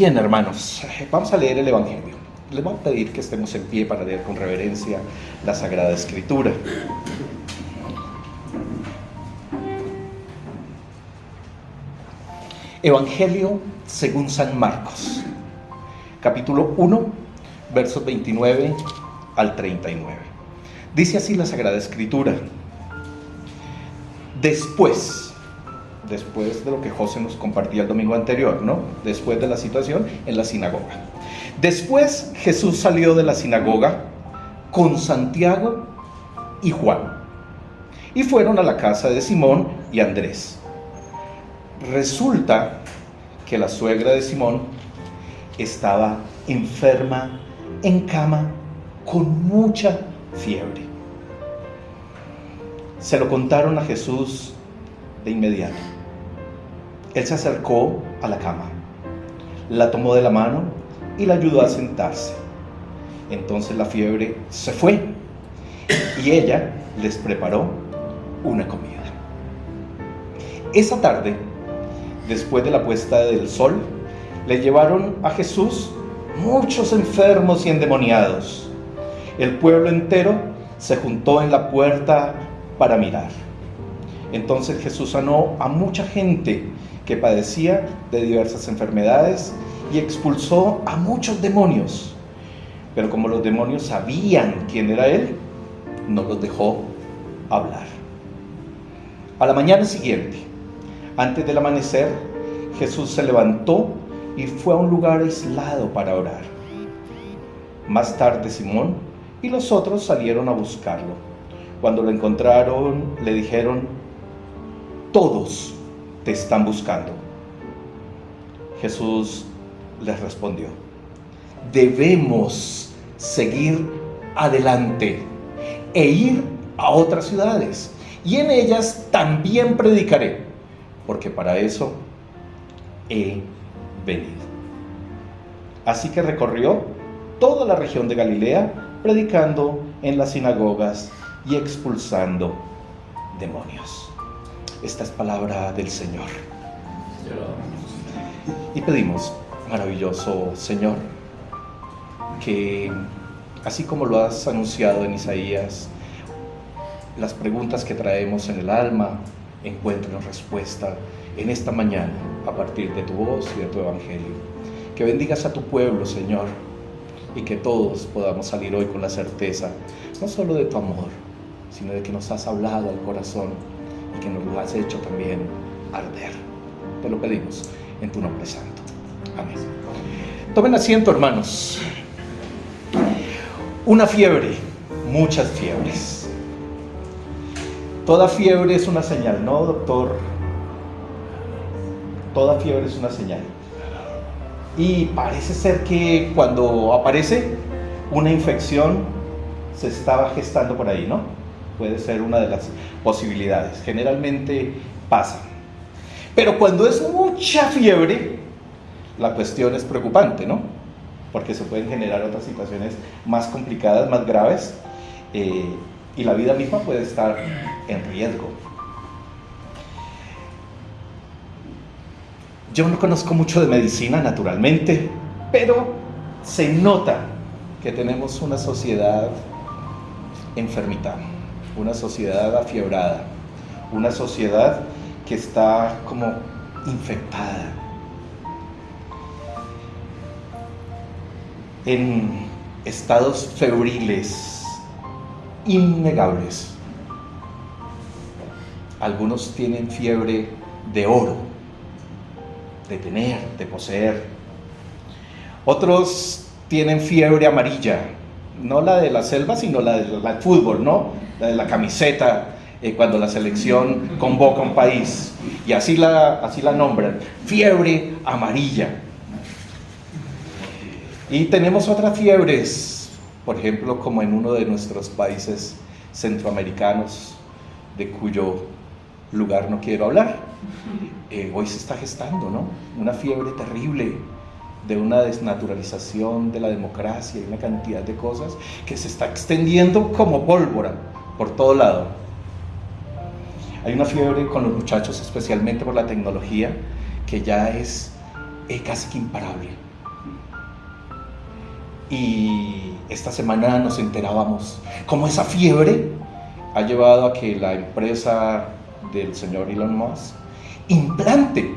Bien, hermanos, vamos a leer el Evangelio. Les voy a pedir que estemos en pie para leer con reverencia la Sagrada Escritura. Evangelio según San Marcos, capítulo 1, versos 29 al 39. Dice así la Sagrada Escritura. Después de lo que José nos compartía el domingo anterior, ¿no? Después de la situación en la sinagoga. Después Jesús salió de la sinagoga con Santiago y Juan y fueron a la casa de Simón y Andrés. Resulta que la suegra de Simón estaba enferma en cama con mucha fiebre. Se lo contaron a Jesús de inmediato. Él se acercó a la cama, la tomó de la mano y la ayudó a sentarse. Entonces la fiebre se fue y ella les preparó una comida. Esa tarde, después de la puesta del sol, le llevaron a Jesús muchos enfermos y endemoniados. El pueblo entero se juntó en la puerta para mirar. Entonces Jesús sanó a mucha gente que padecía de diversas enfermedades y expulsó a muchos demonios. Pero como los demonios sabían quién era Él, no los dejó hablar. A la mañana siguiente, antes del amanecer, Jesús se levantó y fue a un lugar aislado para orar. Más tarde Simón y los otros salieron a buscarlo. Cuando lo encontraron, le dijeron: todos te están buscando. Jesús les respondió: debemos seguir adelante e ir a otras ciudades, y en ellas también predicaré, porque para eso he venido. Así que recorrió toda la región de Galilea, predicando en las sinagogas y expulsando demonios. Esta es palabra del Señor. Y pedimos, maravilloso Señor, que así como lo has anunciado en Isaías, las preguntas que traemos en el alma encuentren respuesta en esta mañana a partir de tu voz y de tu Evangelio. Que bendigas a tu pueblo, Señor, y que todos podamos salir hoy con la certeza, no solo de tu amor, sino de que nos has hablado al corazón y que nos lo has hecho también arder. Te lo pedimos en tu nombre santo. Amén. Tomen asiento, hermanos. Una fiebre, muchas fiebres. Toda fiebre es una señal, ¿no, doctor? Toda fiebre es una señal. Y parece ser que cuando aparece una infección se estaba gestando por ahí, ¿no? Puede ser una de las posibilidades. Generalmente pasa. Pero cuando es mucha fiebre, la cuestión es preocupante, ¿no? Porque se pueden generar otras situaciones más complicadas, más graves, y la vida misma puede estar en riesgo. Yo no conozco mucho de medicina, naturalmente, pero se nota que tenemos una sociedad enfermita, una sociedad afiebrada, una sociedad que está como infectada. En estados febriles innegables. Algunos tienen fiebre de oro, de tener, de poseer. Otros tienen fiebre amarilla, no la de la selva, sino la del fútbol, ¿no? La de la camiseta, cuando la selección convoca a un país, y así la nombran, fiebre amarilla. Y tenemos otras fiebres, por ejemplo, como en uno de nuestros países centroamericanos, de cuyo lugar no quiero hablar. Hoy se está gestando, ¿no? Una fiebre terrible de una desnaturalización de la democracia y una cantidad de cosas que se está extendiendo como pólvora por todo lado. Hay una fiebre con los muchachos, especialmente por la tecnología, que ya es casi que imparable. Y esta semana nos enterábamos cómo esa fiebre ha llevado a que la empresa del señor Elon Musk implante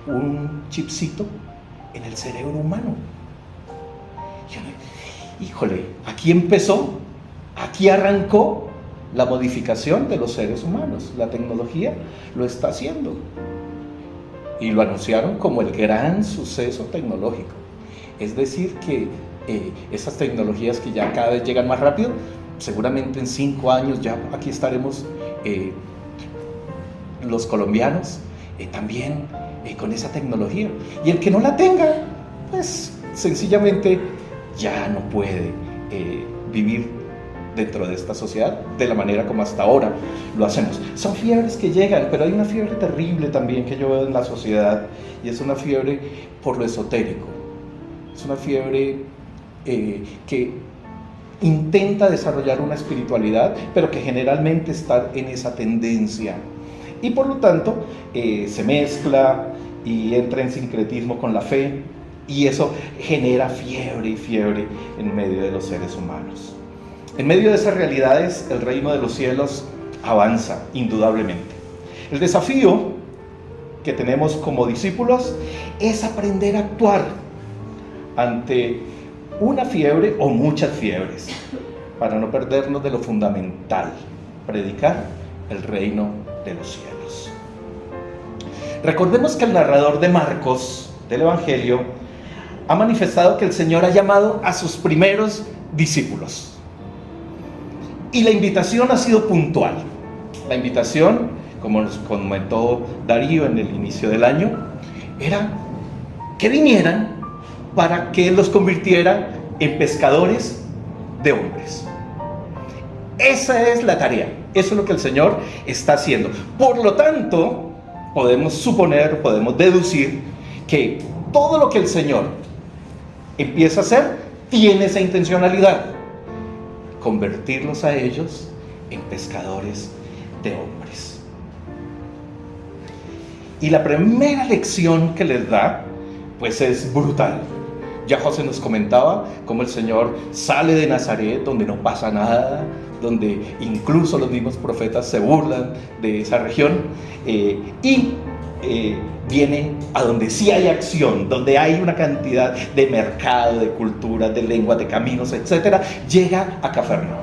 un chipcito en el cerebro humano. Híjole, aquí empezó, aquí arrancó la modificación de los seres humanos. La tecnología lo está haciendo. Y lo anunciaron como el gran suceso tecnológico. Es decir, que esas tecnologías que ya cada vez llegan más rápido, seguramente en 5 años ya aquí estaremos los colombianos también con esa tecnología. Y el que no la tenga, pues sencillamente ya no puede vivir dentro de esta sociedad de la manera como hasta ahora lo hacemos. Son fiebres que llegan, pero hay una fiebre terrible también que yo veo en la sociedad, y es una fiebre por lo esotérico. Es una fiebre que intenta desarrollar una espiritualidad, pero que generalmente está en esa tendencia. Y por lo tanto se mezcla y entra en sincretismo con la fe, y eso genera fiebre y fiebre en medio de los seres humanos. En medio de esas realidades, el reino de los cielos avanza, indudablemente. El desafío que tenemos como discípulos es aprender a actuar ante una fiebre o muchas fiebres, para no perdernos de lo fundamental: predicar el reino de los cielos. Recordemos que el narrador de Marcos, del Evangelio, ha manifestado que el Señor ha llamado a sus primeros discípulos. Y la invitación ha sido puntual. La invitación, como nos comentó Darío en el inicio del año, era que vinieran para que Él los convirtiera en pescadores de hombres. Esa es la tarea. Eso es lo que el Señor está haciendo. Por lo tanto, podemos suponer, podemos deducir que todo lo que el Señor empieza a hacer tiene esa intencionalidad: convertirlos a ellos en pescadores de hombres. Y la primera lección que les da, pues es brutal. Ya José nos comentaba cómo el Señor sale de Nazaret, donde no pasa nada, donde incluso los mismos profetas se burlan de esa región, y viene a donde sí hay acción, donde hay una cantidad de mercado, de culturas, de lenguas, de caminos, etc. Llega a Cafarnaúm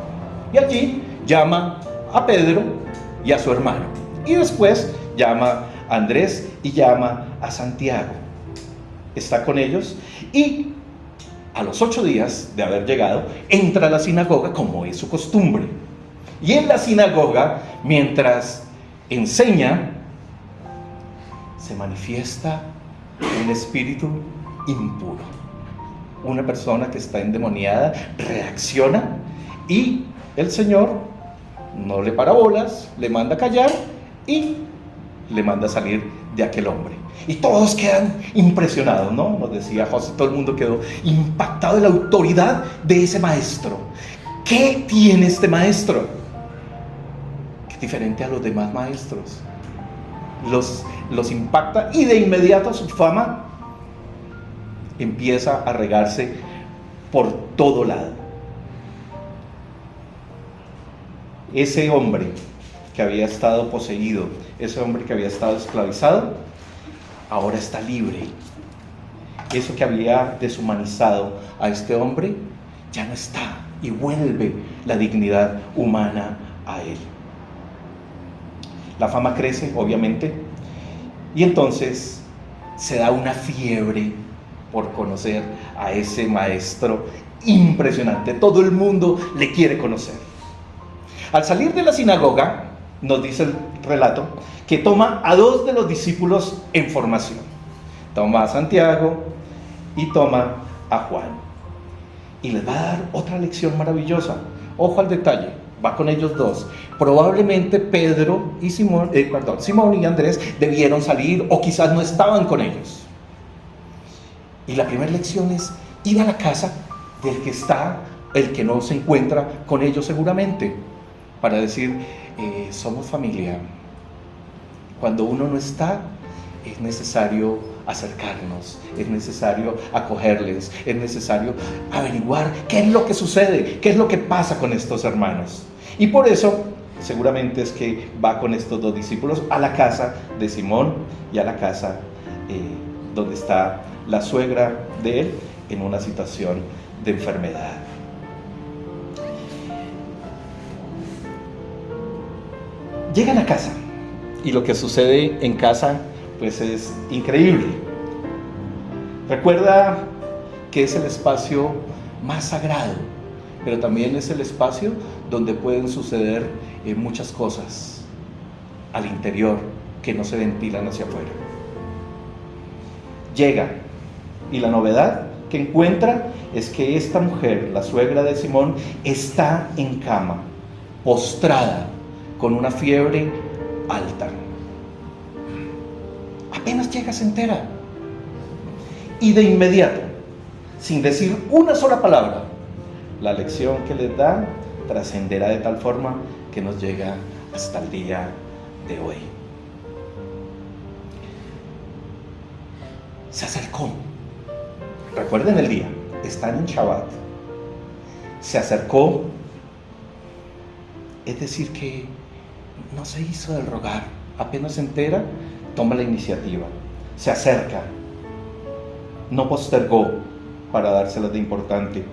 y allí llama a Pedro y a su hermano, y después llama a Andrés y llama a Santiago. Está con ellos, y a los 8 días de haber llegado, entra a la sinagoga como es su costumbre. Y en la sinagoga, mientras enseña, se manifiesta un espíritu impuro. Una persona que está endemoniada reacciona, y el Señor no le para bolas, le manda callar y le manda salir de aquel hombre. Y todos quedan impresionados, ¿no? Nos decía José, todo el mundo quedó impactado de la autoridad de ese maestro. ¿Qué tiene este maestro? Que es diferente a los demás maestros. Los impacta, y de inmediato su fama empieza a regarse por todo lado. Ese hombre que había estado poseído, ese hombre que había estado esclavizado, ahora está libre. Eso que había deshumanizado a este hombre ya no está, y vuelve la dignidad humana a él. La fama crece, obviamente, y entonces se da una fiebre por conocer a ese maestro impresionante. Todo el mundo le quiere conocer. Al salir de la sinagoga, nos dice el relato, que toma a 2 de los discípulos en formación. Toma a Santiago y toma a Juan. Y les va a dar otra lección maravillosa. Ojo al detalle, va con ellos 2. Probablemente Pedro y Simón y Andrés debieron salir, o quizás no estaban con ellos. Y la primera lección es ir a la casa del que está, el que no se encuentra con ellos seguramente, para decir, somos familia. Cuando uno no está, es necesario acercarnos, es necesario acogerles, es necesario averiguar qué es lo que sucede, qué es lo que pasa con estos hermanos. Y por eso, seguramente es que va con estos dos discípulos a la casa de Simón y a la casa donde está la suegra de él en una situación de enfermedad. Llegan a casa y lo que sucede en casa pues es increíble. Recuerda que es el espacio más sagrado, pero también es el espacio donde pueden suceder muchas cosas al interior que no se ventilan hacia afuera. Llega y la novedad que encuentra es que esta mujer, la suegra de Simón, está en cama, postrada, con una fiebre alta. Apenas llega, se entera. Y de inmediato, sin decir una sola palabra, la lección que les da trascenderá de tal forma que nos llega hasta el día de hoy. Se acercó. Recuerden el día, están en Shabbat. Se acercó, es decir que no se hizo del rogar, apenas se entera, toma la iniciativa, se acerca, no postergó para dárselas de importante.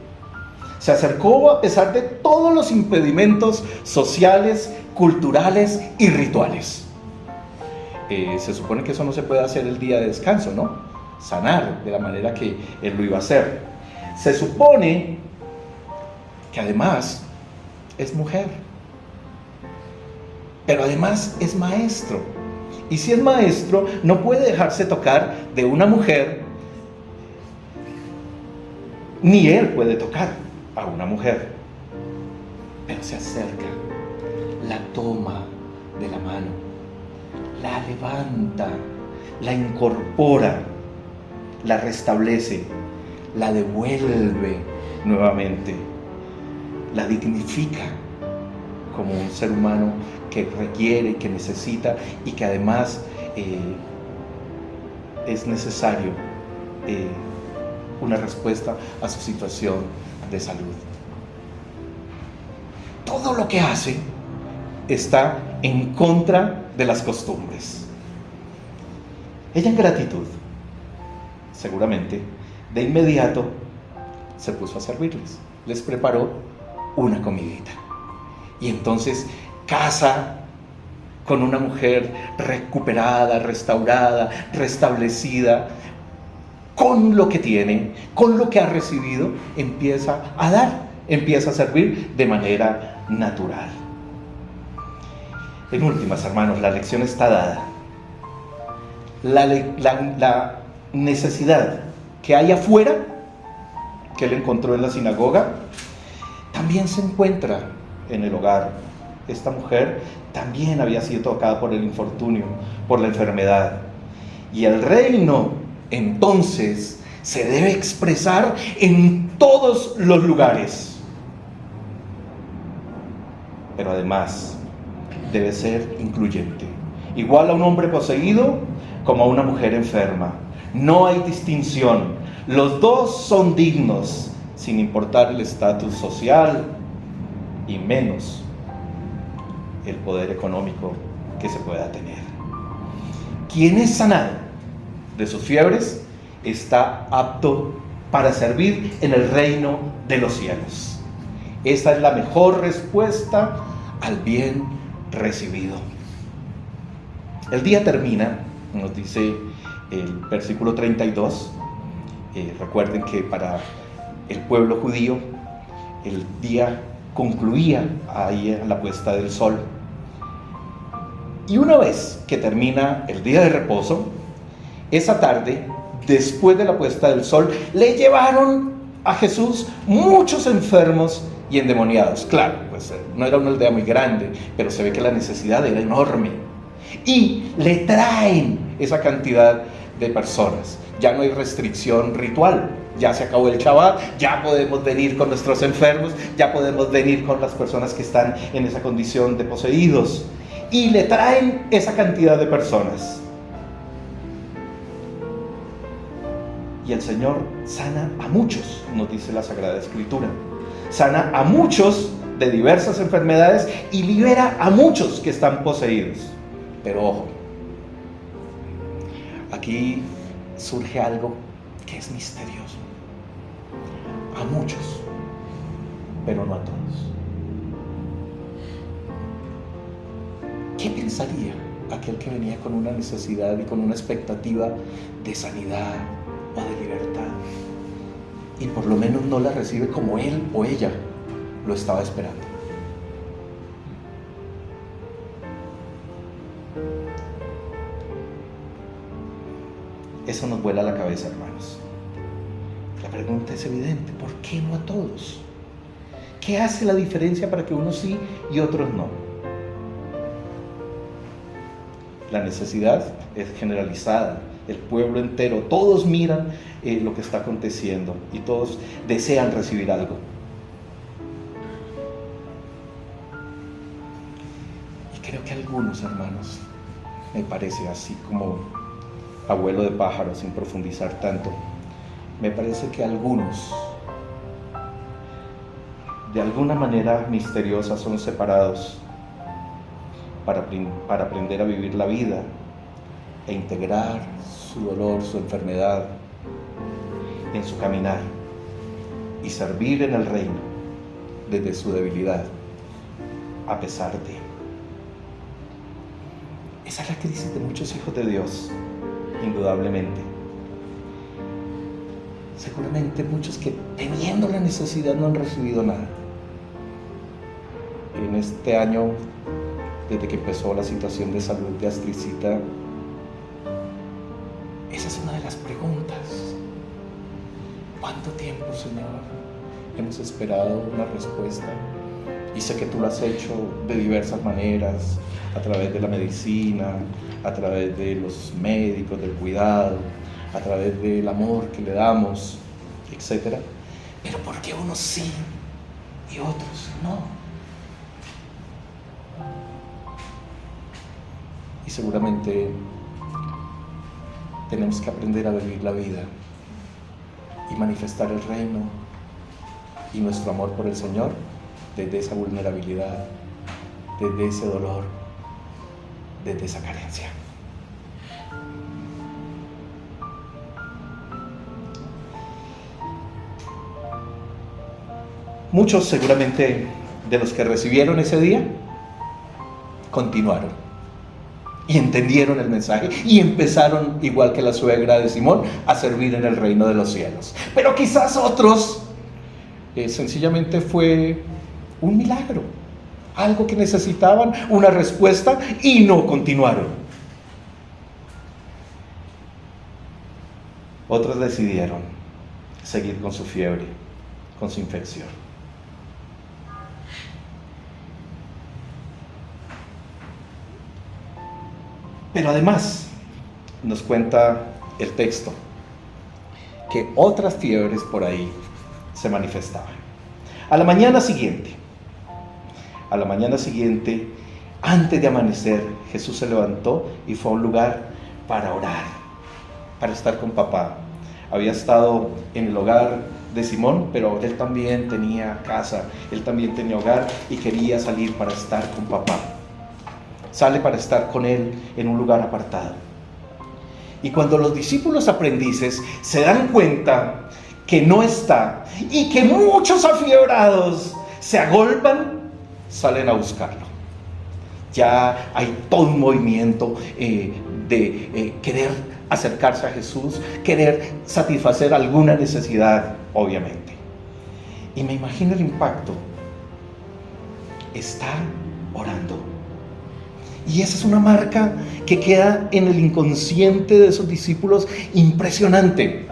Se acercó a pesar de todos los impedimentos sociales, culturales y rituales. Se supone que eso no se puede hacer el día de descanso, ¿no? Sanar de la manera que él lo iba a hacer. Se supone que además es mujer, pero además es maestro. Y si es maestro, no puede dejarse tocar de una mujer, ni él puede tocar a una mujer. Pero se acerca, la toma de la mano, la levanta, la incorpora, la restablece, la devuelve nuevamente, la dignifica como un ser humano que requiere, que necesita y que además es necesario una respuesta a su situación de salud. Todo lo que hace está en contra de las costumbres. Ella, en gratitud, seguramente, de inmediato se puso a servirles. Les preparó una comidita. Y entonces casa con una mujer recuperada, restaurada, restablecida, con lo que tiene, con lo que ha recibido, empieza a dar, empieza a servir de manera natural. En últimas, hermanos, la lección está dada. La necesidad que hay afuera, que él encontró en la sinagoga, también se encuentra en el hogar. Esta mujer también había sido tocada por el infortunio, por la enfermedad. Y el reino, entonces, se debe expresar en todos los lugares. Pero además, debe ser incluyente. Igual a un hombre poseído como a una mujer enferma. No hay distinción. Los dos son dignos, sin importar el estatus social y menos el poder económico que se pueda tener. Quien es sanado de sus fiebres está apto para servir en el reino de los cielos. Esa es la mejor respuesta al bien recibido. El día termina, nos dice el versículo 32. Recuerden que para el pueblo judío el día concluía ahí a la puesta del sol. Y una vez que termina el día de reposo, esa tarde, después de la puesta del sol, le llevaron a Jesús muchos enfermos y endemoniados. Claro, pues no era una aldea muy grande, pero se ve que la necesidad era enorme. Y le traen esa cantidad de personas. Ya no hay restricción ritual, ya se acabó el Shabbat, ya podemos venir con nuestros enfermos, ya podemos venir con las personas que están en esa condición de poseídos. Y le traen esa cantidad de personas. Y el Señor sana a muchos, nos dice la Sagrada Escritura. Sana a muchos de diversas enfermedades y libera a muchos que están poseídos. Pero ojo, aquí surge algo que es misterioso. A muchos, pero no a todos. ¿Qué pensaría aquel que venía con una necesidad y con una expectativa de sanidad o de libertad y por lo menos no la recibe como él o ella lo estaba esperando? Eso nos vuela la cabeza, hermanos. La pregunta es evidente: ¿por qué no a todos? ¿Qué hace la diferencia para que unos sí y otros no? La necesidad es generalizada, el pueblo entero, todos miran lo que está aconteciendo y todos desean recibir algo. Y creo que algunos, hermanos, me parece, así como abuelo de pájaro, sin profundizar tanto, me parece que algunos de alguna manera misteriosa son separados para aprender a vivir la vida e integrar su dolor, su enfermedad en su caminar y servir en el reino desde su debilidad, a pesar de. Esa es la crisis de muchos hijos de Dios, indudablemente. Seguramente muchos que teniendo la necesidad no han recibido nada. En este año, desde que empezó la situación de salud de Astricita, esa es una de las preguntas. ¿Cuánto tiempo, Señor, hemos esperado una respuesta? Y sé que tú lo has hecho de diversas maneras, a través de la medicina, a través de los médicos, del cuidado, a través del amor que le damos, etc. Pero ¿por qué unos sí y otros no? Y seguramente tenemos que aprender a vivir la vida y manifestar el reino y nuestro amor por el Señor desde esa vulnerabilidad, desde ese dolor, desde esa carencia. Muchos seguramente de los que recibieron ese día continuaron y entendieron el mensaje y empezaron, igual que la suegra de Simón, a servir en el reino de los cielos. Pero quizás otros sencillamente fue un milagro, algo que necesitaban, una respuesta, y no continuaron. Otros decidieron seguir con su fiebre, con su infección. Pero además nos cuenta el texto que otras fiebres por ahí se manifestaban. A la mañana siguiente, antes de amanecer, Jesús se levantó y fue a un lugar para orar, para estar con papá. Había estado en el hogar de Simón, pero él también tenía casa, él también tenía hogar y quería salir para estar con papá. Sale para estar con él en un lugar apartado. Y cuando los discípulos aprendices se dan cuenta que no está y que muchos afiebrados se agolpan, salen a buscarlo. Ya hay todo un movimiento de querer acercarse a Jesús, querer satisfacer alguna necesidad, obviamente. Y me imagino el impacto. Está orando. Y esa es una marca que queda en el inconsciente de esos discípulos impresionante.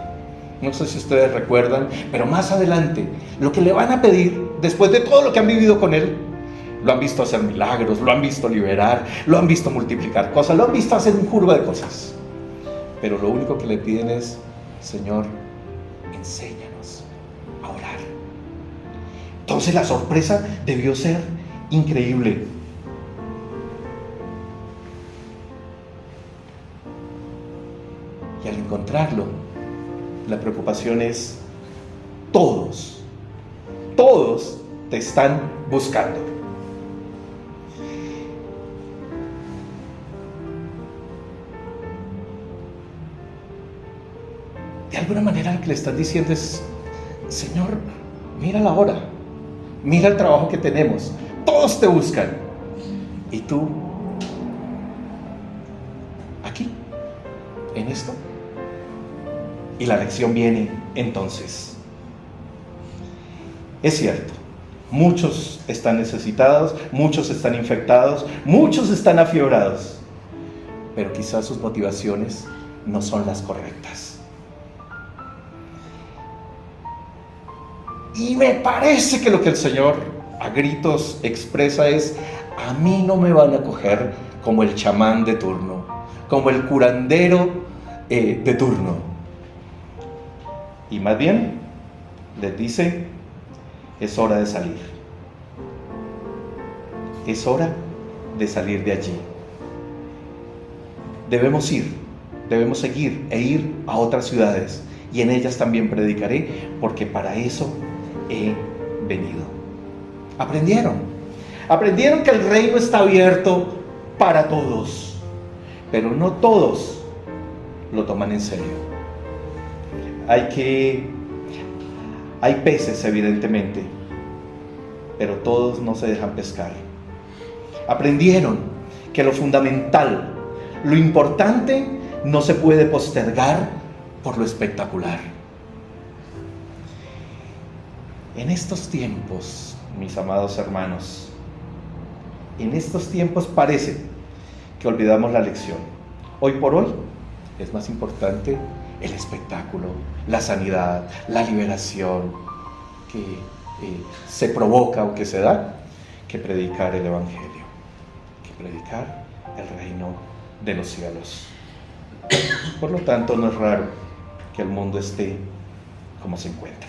No sé si ustedes recuerdan, pero más adelante, lo que le van a pedir, después de todo lo que han vivido con él, lo han visto hacer milagros, lo han visto liberar, lo han visto multiplicar cosas, lo han visto hacer un jurgo de cosas. Pero lo único que le piden es: Señor, enséñanos a orar. Entonces la sorpresa debió ser increíble. Y al encontrarlo, La preocupación es todos te están buscando. De alguna manera lo que le estás diciendo es: Señor, mira la hora, mira el trabajo que tenemos, todos te buscan, y tú aquí, en esto. Y la lección viene entonces. Es cierto, muchos están necesitados, muchos están infectados, muchos están afiebrados, pero quizás sus motivaciones no son las correctas. Y me parece que lo que el Señor a gritos expresa es: a mí no me van a coger como el chamán de turno, como el curandero de turno. Y más bien les dice: es hora de salir. Es hora de salir de allí. Debemos seguir e ir a otras ciudades, y en ellas también predicaré, porque para eso he venido. Aprendieron que el reino está abierto para todos, pero no todos lo toman en serio. Hay peces, evidentemente, pero todos no se dejan pescar. Aprendieron que lo fundamental, lo importante, no se puede postergar por lo espectacular. En estos tiempos, mis amados hermanos, en estos tiempos parece que olvidamos la lección. Hoy por hoy es más importante el espectáculo, la sanidad, la liberación que se provoca o que se da, que predicar el Evangelio, que predicar el reino de los cielos. Por lo tanto, no es raro que el mundo esté como se encuentra.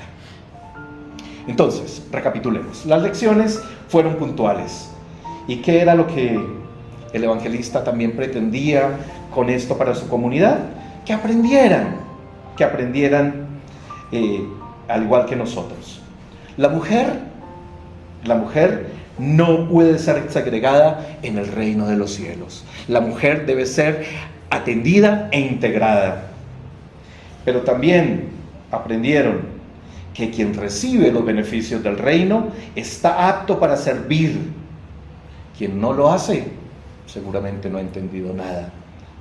Entonces, recapitulemos. Las lecciones fueron puntuales. ¿Y qué era lo que el evangelista también pretendía con esto para su comunidad? Que aprendieran al igual que nosotros. La mujer no puede ser segregada en el reino de los cielos. La mujer debe ser atendida e integrada. Pero también aprendieron que quien recibe los beneficios del reino está apto para servir. Quien no lo hace, seguramente no ha entendido nada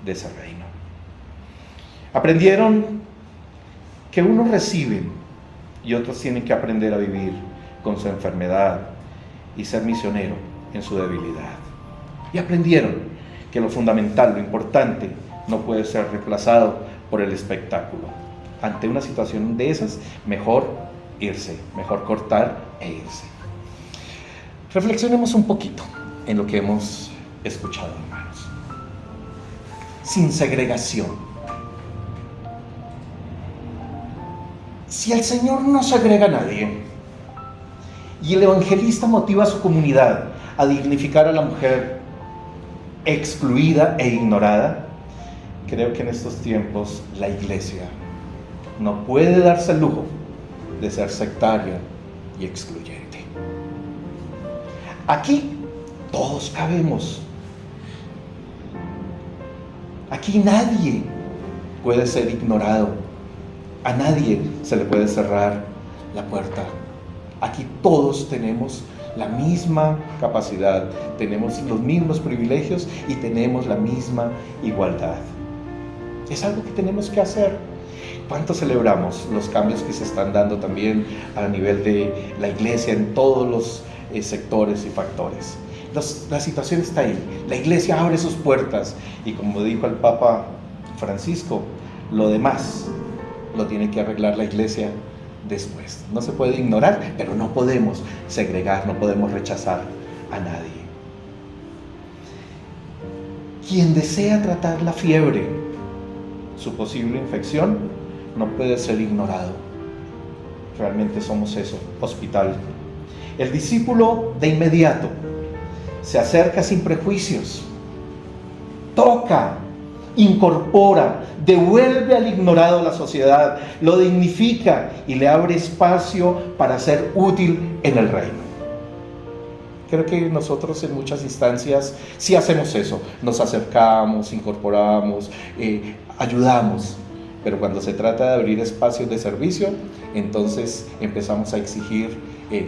de ese reino. Aprendieron que unos reciben y otros tienen que aprender a vivir con su enfermedad y ser misionero en su debilidad. Y aprendieron que lo fundamental, lo importante, no puede ser reemplazado por el espectáculo. Ante una situación de esas, mejor irse, mejor cortar e irse. Reflexionemos un poquito en lo que hemos escuchado, hermanos. Sin segregación. Si el Señor no segrega a nadie y el evangelista motiva a su comunidad a dignificar a la mujer excluida e ignorada, creo que en estos tiempos la iglesia no puede darse el lujo de ser sectaria y excluyente. Aquí todos cabemos. Aquí nadie puede ser ignorado. A nadie se le puede cerrar la puerta. Aquí todos tenemos la misma capacidad, tenemos los mismos privilegios y tenemos la misma igualdad. Es algo que tenemos que hacer. ¿Cuánto celebramos los cambios que se están dando también a nivel de la iglesia en todos los sectores y factores? La situación está ahí. La iglesia abre sus puertas y, como dijo el Papa Francisco, lo demás lo tiene que arreglar la iglesia después. No se puede ignorar, pero no podemos segregar, no podemos rechazar a nadie. Quien desea tratar la fiebre, su posible infección, no puede ser ignorado. Realmente somos eso, hospital. El discípulo de inmediato se acerca sin prejuicios, toca, incorpora, devuelve al ignorado a la sociedad, lo dignifica y le abre espacio para ser útil en el reino. Creo que nosotros en muchas instancias sí hacemos eso, nos acercamos, incorporamos, ayudamos, pero cuando se trata de abrir espacios de servicio, entonces empezamos a exigir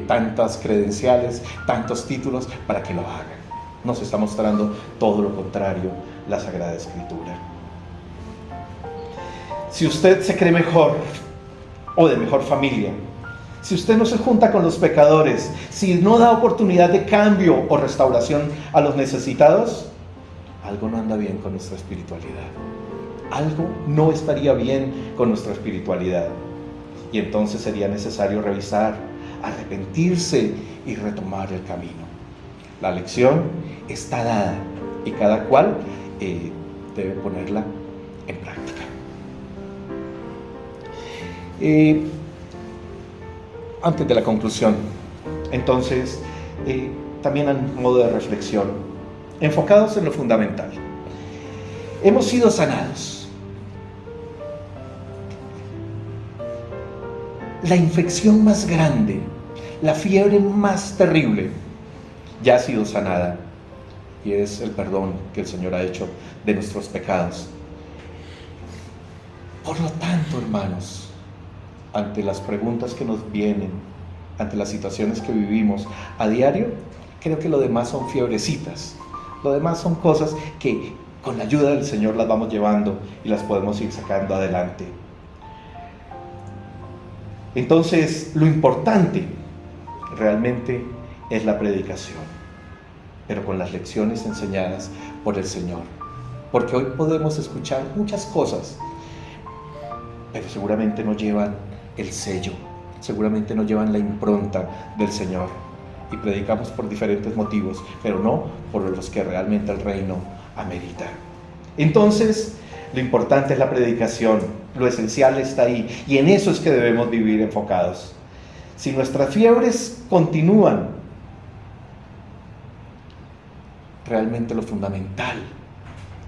tantas credenciales, tantos títulos para que lo hagan. Nos está mostrando todo lo contrario la Sagrada Escritura. Si usted se cree mejor o de mejor familia, si usted no se junta con los pecadores, si no da oportunidad de cambio o restauración a los necesitados, algo no anda bien con nuestra espiritualidad. Algo no estaría bien con nuestra espiritualidad. Y entonces sería necesario revisar, arrepentirse y retomar el camino. La lección está dada y cada cual debe ponerla en práctica. Antes de la conclusión, entonces, también a modo de reflexión, enfocados en lo fundamental. Hemos sido sanados. La infección más grande, la fiebre más terrible, ya ha sido sanada, y es el perdón que el Señor ha hecho de nuestros pecados. Por lo tanto, hermanos, ante las preguntas que nos vienen, ante las situaciones que vivimos a diario, creo que lo demás son fiebrecitas, lo demás son cosas que con la ayuda del Señor las vamos llevando y las podemos ir sacando adelante. Entonces, lo importante realmente es la predicación, pero con las lecciones enseñadas por el Señor. Porque hoy podemos escuchar muchas cosas, pero seguramente no llevan el sello, seguramente no llevan la impronta del Señor. Y predicamos por diferentes motivos, pero no por los que realmente el reino amerita. Entonces, lo importante es la predicación, lo esencial está ahí, y en eso es que debemos vivir enfocados. Si nuestras fiebres continúan, realmente lo fundamental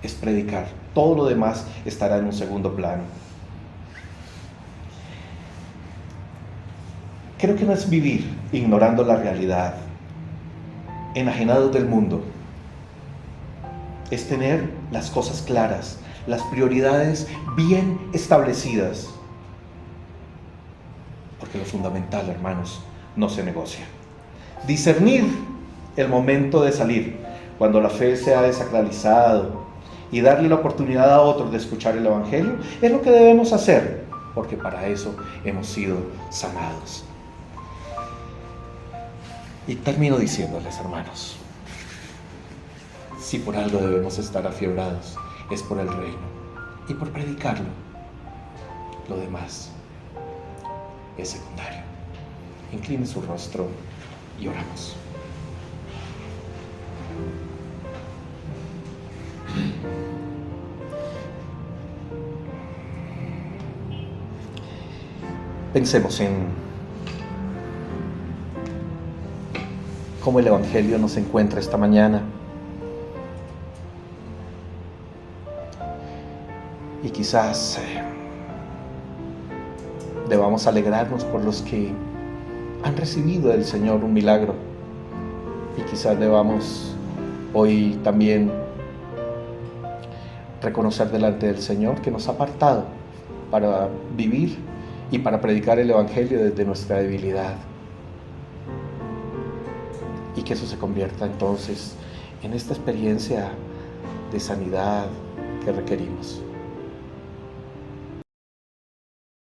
es predicar. Todo lo demás estará en un segundo plano. Creo que no es vivir ignorando la realidad, enajenados del mundo. Es tener las cosas claras, las prioridades bien establecidas. Porque lo fundamental, hermanos, no se negocia. Discernir el momento de salir, cuando la fe se ha desacralizado, y darle la oportunidad a otros de escuchar el Evangelio, es lo que debemos hacer, porque para eso hemos sido sanados. Y termino diciéndoles, hermanos, si por algo debemos estar afiebrados, es por el reino y por predicarlo. Lo demás es secundario. Incline su rostro y oramos. Pensemos en cómo el Evangelio nos encuentra esta mañana. Y quizás debamos alegrarnos por los que han recibido del Señor un milagro. Y quizás debamos hoy también reconocer delante del Señor que nos ha apartado para vivir y para predicar el Evangelio desde nuestra debilidad. Y que eso se convierta entonces en esta experiencia de sanidad que requerimos.